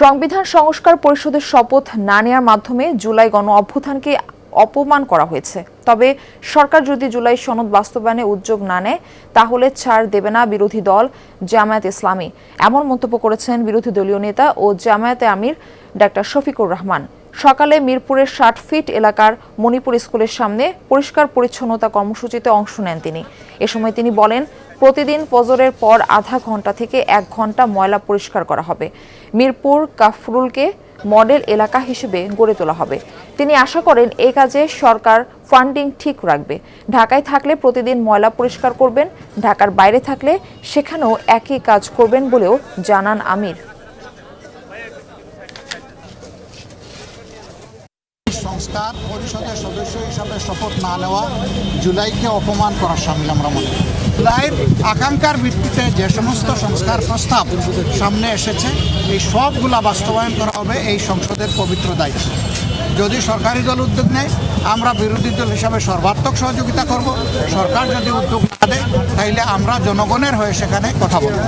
সংবিধান সংস্কার পরিষদের শপথ না নেওয়ার মাধ্যমে জুলাই গণ অভ্যুত্থানকে অপমান করা হয়েছে। তবে সরকার যদি জুলাই সনদ বাস্তবায়নে উদ্যোগ না নেয় তাহলে ছাড় দেবে না বিরোধী দল জামায়াত ইসলামী, এমন মন্তব্য করেছেন বিরোধী দলীয় নেতা ও জামায়াতে আমির ডাক্তার শফিকুর রহমান। সকালে মিরপুরের ৬০ ফিট এলাকার মণিপুর স্কুলের সামনে পরিষ্কার পরিচ্ছন্নতা কর্মসূচিতে অংশ নেন তিনি। এ সময় তিনি বলেন, প্রতিদিন ফজরের পর আধা ঘন্টা থেকে ১ ঘন্টা ময়লা পরিষ্কার করা হবে। মিরপুর কাফরুলকে মডেল এলাকা হিসেবে গড়ে তোলা হবে। তিনি আশা করেন এই কাজে সরকার ফান্ডিং ঠিক রাখবে। ঢাকায় থাকলে প্রতিদিন ময়লা পরিষ্কার করবেন, ঢাকার বাইরে থাকলে সেখানেও একই কাজ করবেন বলেও জানান আমির। সংস্কার পরিষদের সদস্য হিসাবে শপথ না নেওয়া জুলাইকে অপমান করার সামিল আমরা মনে করি। জুলাইয়ের আকাঙ্ক্ষার ভিত্তিতে যে সমস্ত সংস্কার প্রস্তাব সামনে এসেছে এই সবগুলা বাস্তবায়ন করা হবে এই সংসদের পবিত্র দায়িত্ব। যদি সরকারি দল উদ্যোগ নেয় আমরা বিরোধী দল হিসাবে সর্বাত্মক সহযোগিতা করব। সরকার যদি উদ্যোগ না দেয় তাইলে আমরা জনগণের হয়ে সেখানে কথা বলব।